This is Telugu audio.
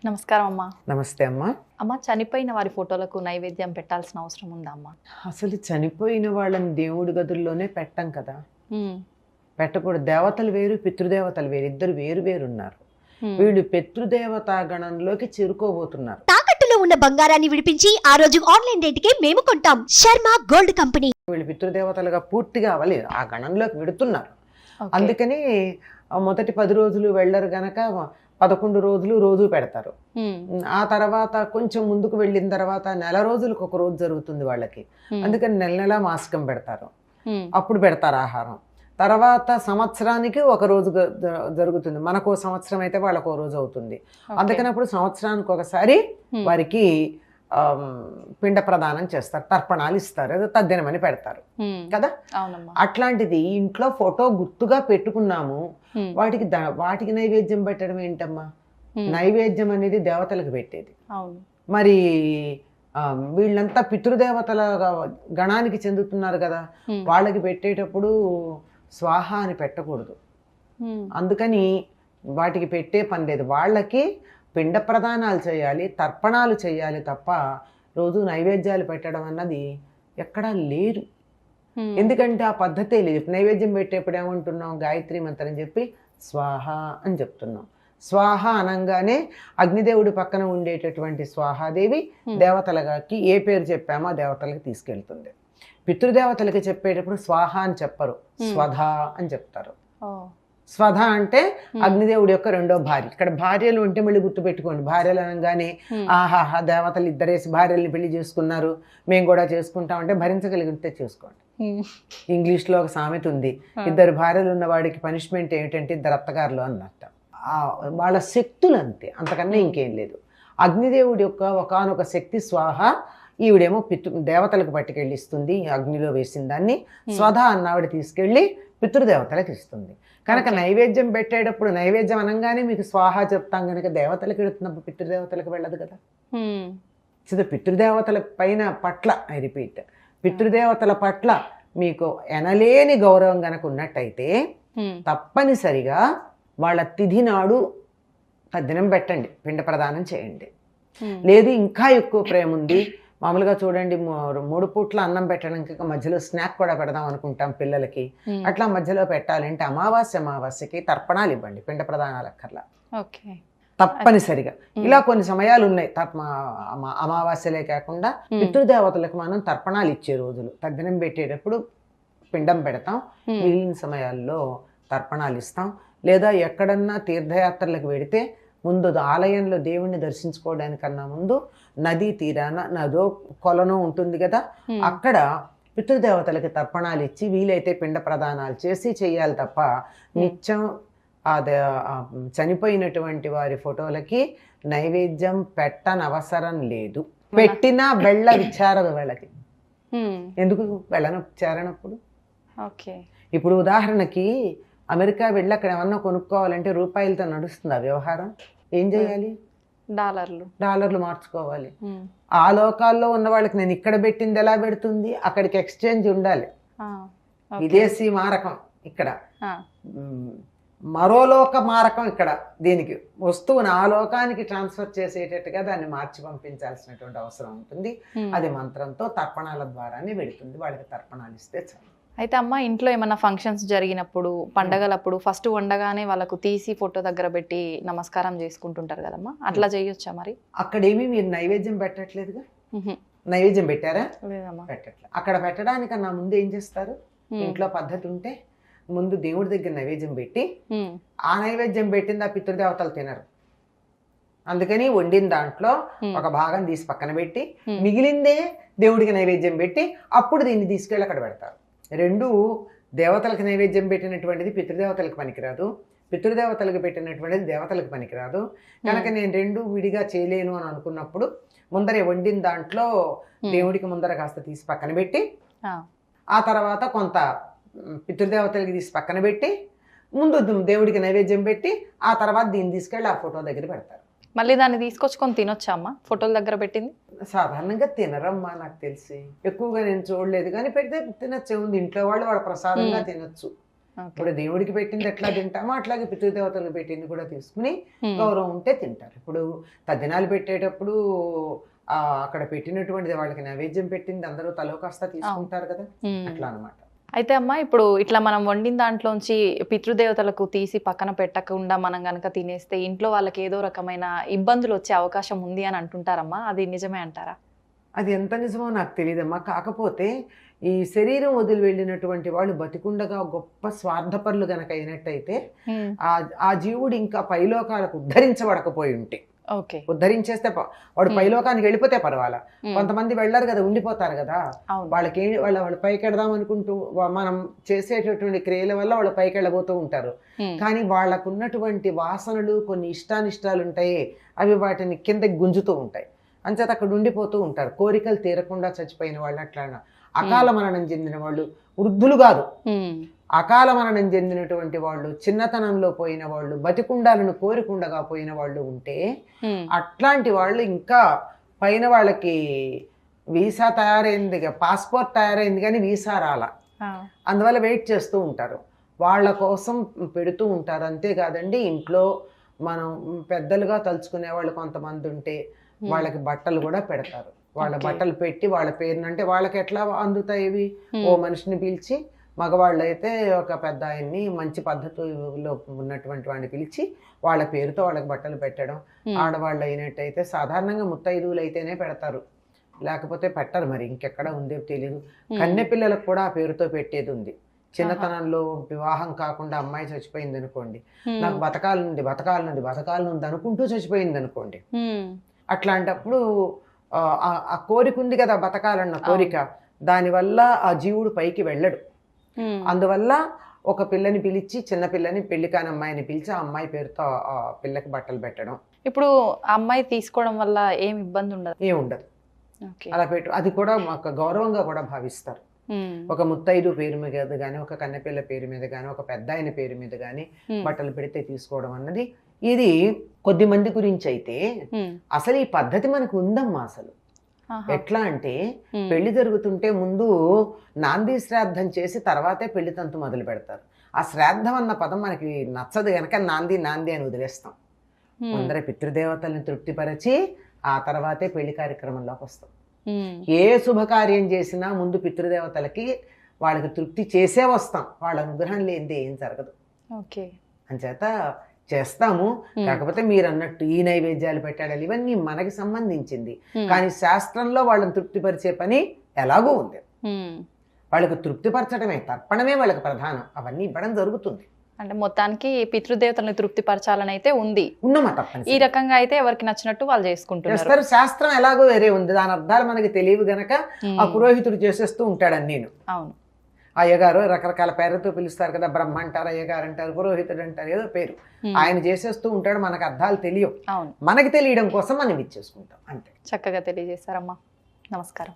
నమస్కారం అమ్మా. నమస్తే అమ్మా. అమ్మ, చనిపోయిన వారి ఫోటోలకు నైవేద్యం పెట్టాల్సిన అవసరం ఉందా అమ్మా? అసలు చనిపోయిన వాళ్ళని దేవుడి గదుల్లోనే పెట్టం కదా, పెట్టకూడదు. దేవతలు వేరు, పితృదేవతలు వేరు, ఇద్దరు వేరు వేరు ఉన్నారు. వీళ్ళు పితృదేవతా గణంలోకి చేరుకోబోతున్నారు. తాకట్టులో ఉన్న బంగారాన్ని విడిపించి ఆ రోజు ఆన్లైన్ రేటుకే మేము కొంటాం. Sharma gold company. వీళ్ళు పితృదేవతలుగా పూర్తిగా అవ్వలేదు, ఆ గణంలోకి విడుతున్నారు. అందుకని మొదటి 10 రోజులు వెళ్ళరు గనక 11 రోజులు రోజు పెడతారు. ఆ తర్వాత కొంచెం ముందుకు వెళ్ళిన తర్వాత నెల రోజులకు ఒక రోజు జరుగుతుంది వాళ్ళకి. అందుకని నెల నెల మాసికం పెడతారు, అప్పుడు పెడతారు ఆహారం. తర్వాత సంవత్సరానికి ఒక రోజు జరుగుతుంది. మనకు సంవత్సరం అయితే వాళ్ళకు ఒక రోజు అవుతుంది. అందుకని అప్పుడు సంవత్సరానికి ఒకసారి వారికి పిండ ప్రదానం చేస్తారు, తర్పణాలు ఇస్తారు, తద్దినమని పెడతారు కదా. అట్లాంటిది ఇంట్లో ఫోటో గుర్తుగా పెట్టుకున్నాము, వాటికి నైవేద్యం పెట్టడం ఏంటమ్మా? నైవేద్యం అనేది దేవతలకు పెట్టేది. మరి వీళ్ళంతా పితృదేవతల గణానికి చెందుతున్నారు కదా, వాళ్ళకి పెట్టేటప్పుడు స్వాహ అని పెట్టకూడదు. అందుకని వాటికి పెట్టే పని లేదు. వాళ్ళకి పిండ ప్రదానాలు చేయాలి, తర్పణాలు చేయాలి తప్ప రోజు నైవేద్యాలు పెట్టడం అన్నది ఎక్కడా లేదు. ఎందుకంటే ఆ పద్ధతే లేదు. నైవేద్యం పెట్టేప్పుడు ఏమంటున్నాం? గాయత్రి మంత్రం చెప్పి స్వాహ అని చెప్తున్నాం. స్వాహ అనగానే అగ్నిదేవుడి పక్కన ఉండేటటువంటి స్వాహాదేవి దేవతలకి ఏ పేరు చెప్పామో ఆ దేవతలకి తీసుకెళ్తుంది. పితృదేవతలకి చెప్పేటప్పుడు స్వాహ అని చెప్పరు, స్వధ అని చెప్తారు. స్వధ అంటే అగ్నిదేవుడి యొక్క రెండో భార్య. ఇక్కడ భార్యలు ఉంటే మళ్ళీ గుర్తుపెట్టుకోండి, భార్యలు అనగానే ఆహాహా దేవతలు ఇద్దరేసి భార్యల్ని పెళ్లి చేసుకున్నారు, మేము కూడా చేసుకుంటామంటే భరించగలిగితే చేసుకోండి. ఇంగ్లీష్లో ఒక సామెత ఉంది, ఇద్దరు భార్యలు ఉన్న వాడికి పనిష్మెంట్ ఏమిటంటే ఇద్దరు అత్తగారులు అన్నట్టు. వాళ్ళ శక్తులు అంతే, అంతకన్నా ఇంకేం లేదు. అగ్నిదేవుడి యొక్క ఒకానొక శక్తి స్వాహ, ఈవిడేమో దేవతలకు పట్టుకెళ్ళి ఇస్తుంది, అగ్నిలో వేసిన దాన్ని. స్వధ అన్నావిడ తీసుకెళ్ళి పితృదేవతలకు ఇస్తుంది. కనుక నైవేద్యం పెట్టేటప్పుడు నైవేద్యం అనగానే మీకు స్వాహ చెప్తాం కనుక దేవతలకు వెళుతున్నప్పుడు పితృదేవతలకు వెళ్ళదు కదా. సో పితృదేవతల పైన పట్ల ఐ రిపీట్, పితృదేవతల పట్ల మీకు ఎనలేని గౌరవం కనుక ఉన్నట్టయితే తప్పనిసరిగా వాళ్ళ తిథి నాడు తద్దినం పెట్టండి, పిండ ప్రదానం చేయండి. లేదు ఇంకా ఎక్కువ ప్రేమ ఉంది, మామూలుగా చూడండి 3 పూట్ల అన్నం పెట్టడానికి మధ్యలో స్నాక్ కూడా పెడదాం అనుకుంటాం పిల్లలకి, అట్లా మధ్యలో పెట్టాలంటే అమావాస్యకి తర్పణాలు ఇవ్వండి, పిండ ప్రదానాలు అక్కర్లా తప్పనిసరిగా. ఇలా కొన్ని సమయాలు ఉన్నాయి, అమావాస్యలే కాకుండా పితృదేవతలకు మనం తర్పణాలు ఇచ్చే రోజులు. తద్దినం పెట్టేటప్పుడు పిండం పెడతాం, మిగిలిన సమయాల్లో తర్పణాలు ఇస్తాం. లేదా ఎక్కడన్నా తీర్థయాత్రలకు వెడితే ముందు ఆలయంలో దేవుణ్ణి దర్శించుకోవడానికన్నా ముందు నదీ తీరాన నదో కొలనో ఉంటుంది కదా, అక్కడ పితృదేవతలకి తర్పణాలు ఇచ్చి వీలైతే పిండ ప్రదానాలు చేసి చెయ్యాలి తప్ప నిత్యం చనిపోయినటువంటి వారి ఫోటోలకి నైవేద్యం పెట్టనవసరం లేదు. పెట్టినా బెళ్ళ విచారదు వాళ్ళకి. ఎందుకు వెళ్ళను చేరనప్పుడు? ఇప్పుడు ఉదాహరణకి అమెరికా వెళ్ళి అక్కడ ఏమన్నా కొనుక్కోవాలంటే రూపాయలతో నడుస్తుంది ఆ వ్యవహారం. ఏం చేయాలి? డాలర్లు మార్చుకోవాలి. ఆ లోకాల్లో ఉన్న వాళ్ళకి నేను ఇక్కడ పెట్టింది ఎలా పెడుతుంది? అక్కడికి ఎక్స్చేంజ్ ఉండాలి, విదేశీ మారకం ఇక్కడ, మరో లోక మారకం ఇక్కడ. దీనికి వస్తువుని ఆ లోకానికి ట్రాన్స్ఫర్ చేసేటట్టుగా దాన్ని మార్చి పంపించాల్సినటువంటి అవసరం ఉంటుంది. అది మంత్రంతో తర్పణాల ద్వారానే వెళుతుంది. వాళ్ళకి తర్పణాలు ఇస్తే చాలు. అయితే అమ్మ, ఇంట్లో ఏమన్నా ఫంక్షన్స్ జరిగినప్పుడు, పండగలప్పుడు ఫస్ట్ వండగానే వాళ్ళకు తీసి ఫోటో దగ్గర పెట్టి నమస్కారం చేసుకుంటుంటారు కదమ్మా, అట్లా చేయొచ్చా మరి? అక్కడేమీ మీరు నైవేద్యం పెట్టట్లేదుగా. నైవేద్యం పెట్టారా? పెట్టట్లేదు. అక్కడ పెట్టడానికన్నా ముందు ఏం చేస్తారు? ఇంట్లో పద్ధతి ఉంటే ముందు దేవుడి దగ్గర నైవేద్యం పెట్టి, ఆ నైవేద్యం పెట్టింది ఆ పితృదేవతలు తినరు. అందుకని వండిన దాంట్లో ఒక భాగం తీసి పక్కన పెట్టి మిగిలిందే దేవుడికి నైవేద్యం పెట్టి అప్పుడు దీన్ని తీసుకెళ్ళి అక్కడ పెడతారు. రెండు దేవతలకు నైవేద్యం పెట్టినటువంటిది పితృదేవతలకు పనికిరాదు, పితృదేవతలకు పెట్టినటువంటిది దేవతలకు పనికిరాదు. కనుక నేను రెండు విడిగా చేయలేను అని అనుకున్నప్పుడు ముందరే వండిన దాంట్లో దేవుడికి ముందర కాస్త తీసి పక్కన పెట్టి, ఆ తర్వాత కొంత పితృదేవతలకి తీసి పక్కన పెట్టి, ముందు దేవుడికి నైవేద్యం పెట్టి, ఆ తర్వాత దీన్ని తీసుకెళ్ళి ఆ ఫోటో దగ్గర పెడతారు. మళ్ళీ దాన్ని తీసుకొచ్చుకొని తినొచ్చా అమ్మా? ఫోటోల దగ్గర పెట్టింది సాధారణంగా తినరమ్మా, నాకు తెలిసి ఎక్కువగా నేను చూడలేదు. కానీ పెడితే తినొచ్చే ఉంది, ఇంట్లో వాళ్ళు ప్రసాదంగా తినొచ్చు. ఇప్పుడు దేవుడికి పెట్టింది ఎట్లా తింటామో అట్లాగే పితృదేవతలకు పెట్టింది కూడా తీసుకుని ఉమ్, గౌరవం ఉంటే తింటారు. ఇప్పుడు తద్దినాలు పెట్టేటప్పుడు అక్కడ పెట్టినటువంటిది వాళ్ళకి నైవేద్యం పెట్టింది అందరూ తలో కాస్త తీసుకుంటారు కదా, ఉమ్. అట్లా అనమాట. అయితే అమ్మ ఇప్పుడు ఇట్లా మనం వండిన దాంట్లోంచి పితృదేవతలకు తీసి పక్కన పెట్టకుండా మనం గనక తినేస్తే ఇంట్లో వాళ్ళకి ఏదో రకమైన ఇబ్బందులు వచ్చే అవకాశం ఉంది అని అంటుంటారమ్మా, అది నిజమే అంటారా? అది ఎంత నిజమో నాకు తెలియదమ్మా. కాకపోతే ఈ శరీరం వదిలి వెళ్ళినటువంటి వాళ్ళు బతికుండగా గొప్ప స్వార్థపరులు గనక అయినట్టయితే ఉమ్, ఆ జీవుడు ఇంకా పైలోకాలకు ఉద్ధరించబడకపోయి ఉంటే, ఓకే. ఉద్ధరించేస్తే వాడు పైలోకానికి వెళ్ళిపోతే పర్వాలా. కొంతమంది వెళ్ళరు కదా, ఉండిపోతారు కదా, అవును. వాళ్ళకి వాళ్ళు పైకి వెడదాం అనుకుంటూ మనం చేసేటటువంటి క్రియల వల్ల వాళ్ళు పైకి వెళ్ళబోతూ ఉంటారు. ఉమ్, కానీ వాళ్ళకు ఉన్నటువంటి వాసనలు కొన్ని ఇష్టానిష్టాలు ఉంటాయి, అవి వాటిని కిందకి గుంజుతూ ఉంటాయి. అంచేత అక్కడ ఉండిపోతూ ఉంటారు. కోరికలు తీరకుండా చచ్చిపోయిన వాళ్ళు, అట్లా అకాల మరణం చెందిన వాళ్ళు, వృద్ధులు కాదు, ఉమ్, అకాల మరణం చెందినటువంటి వాళ్ళు, చిన్నతనంలో పోయిన వాళ్ళు, బతికుండాలను కోరికుండగా పోయిన వాళ్ళు ఉంటే ఉమ్, అట్లాంటి వాళ్ళు ఇంకా పైన వాళ్ళకి వీసా తయారైంది, పాస్పోర్ట్ తయారైంది కానీ వీసా రాలా, ఆ, అందువల్ల వెయిట్ చేస్తూ ఉంటారు. వాళ్ళ కోసం పెడుతూ ఉంటారు. అంతేకాదండి, ఇంట్లో మనం పెద్దలుగా తలుచుకునే వాళ్ళు కొంతమంది ఉంటే వాళ్ళకి బట్టలు కూడా పెడతారు. వాళ్ళ బట్టలు పెట్టి వాళ్ళ పేరుని, అంటే వాళ్ళకి ఎట్లా అందుతాయి ఇవి, ఓ మనిషిని పిలిచి, మగవాళ్ళు అయితే ఒక పెద్ద ఆయన్ని మంచి పద్ధతిలో ఉన్నటువంటి వాడిని పిలిచి వాళ్ళ పేరుతో వాళ్ళకి బట్టలు పెట్టడం. ఆడవాళ్ళు అయినట్టయితే సాధారణంగా ముత్తైదువులు అయితేనే పెడతారు, లేకపోతే పెట్టరు. మరి ఇంకెక్కడ ఉందో తెలియదు. కన్నె పిల్లలకు కూడా ఆ పేరుతో పెట్టేది ఉంది. చిన్నతనంలో వివాహం కాకుండా అమ్మాయి చచ్చిపోయింది అనుకోండి, నాకు బతకాలనుంది అనుకుంటూ చచ్చిపోయింది అనుకోండి, ఉమ్, అట్లాంటప్పుడు ఆ కోరిక ఉంది కదా, బతకాలన్న కోరిక, దానివల్ల ఆ జీవుడు పైకి వెళ్ళడు. ఉమ్, అందువల్ల ఒక పిల్లని పిలిచి, చిన్న పిల్లని, పెళ్లి కాని అమ్మాయిని పిలిచి ఆ అమ్మాయి పేరుతో ఆ పిల్లకి బట్టలు పెట్టడం. ఇప్పుడు ఆ అమ్మాయి తీసుకోవడం వల్ల ఏం ఇబ్బంది ఉండదు? ఏముండదు, ఓకే. అలా పెట్టు. అది కూడా ఒక గౌరవంగా కూడా భావిస్తారు. ఉమ్, ఒక ముత్తైదు పేరు మీద కానీ, ఒక కన్నెపిల్ల పేరు మీద కానీ, ఒక పెద్ద ఆయన పేరు మీద కానీ బట్టలు పెడితే తీసుకోవడం అన్నది, ఇది కొద్ది మంది గురించి అయితే ఉమ్, అసలు ఈ పద్ధతి మనకు ఉందమ్మా. అసలు ఆహా, ఎట్లా అంటే, పెళ్లి జరుగుతుంటే ముందు నాంది శ్రాద్ధం చేసి తర్వాతే పెళ్లి తంతు మొదలు పెడతారు. ఆ శ్రాద్ధం అన్న పదం మనకి నచ్చదు కనుక నాంది అని వదిలేస్తాం. ముందర పితృదేవతల్ని తృప్తిపరచి ఆ తర్వాతే పెళ్లి కార్యక్రమంలోకి వస్తాం. ఉమ్, ఏ శుభకార్యం చేసినా ముందు పితృదేవతలకి వాళ్ళకి తృప్తి చేసే వస్తాం. వాళ్ళ అనుగ్రహం లేనిదే ఏం జరగదు. ఓకే. అంచేత చేస్తాము. కాకపోతే మీరు అన్నట్టు ఈ నైవేద్యాలు పెట్టాలి, ఇవన్నీ మనకి సంబంధించింది. కానీ శాస్త్రంలో వాళ్ళని తృప్తిపరిచే పని ఎలాగూ ఉంది. ఉమ్, వాళ్ళకి తృప్తిపరచడమే, తర్పణమే వాళ్ళకి ప్రధానం. అవన్నీ ఇవ్వడం జరుగుతుంది. అంటే మొత్తానికి పితృదేవతల్ని తృప్తిపరచాలని అయితే ఉంది. ఉన్నమా ఈ తప్పని రకంగా అయితే ఎవరికి నచ్చినట్టు వాళ్ళు చేసుకుంటున్నారు. చేస్తారు. శాస్త్రం ఎలాగో వేరే ఉంది, దాని అర్థాలు మనకి తెలియవు గనక ఆ పురోహితుడు చేసేస్తూ ఉంటాడని నేను. అవును. అయ్యగారు రకరకాల పేర్లతో పిలుస్తారు కదా, బ్రహ్మ అంటారు, అయ్యగారు అంటారు, పురోహితుడు అంటారు, ఏదో పేరు. ఆయన చేసేస్తూ ఉంటాడు, మనకు అర్థాలు తెలియవు. అవును. మనకి తెలియడం కోసం మనం ఇచ్చేసుకుంటాం అంతే. చక్కగా తెలియజేశారమ్మా. నమస్కారం.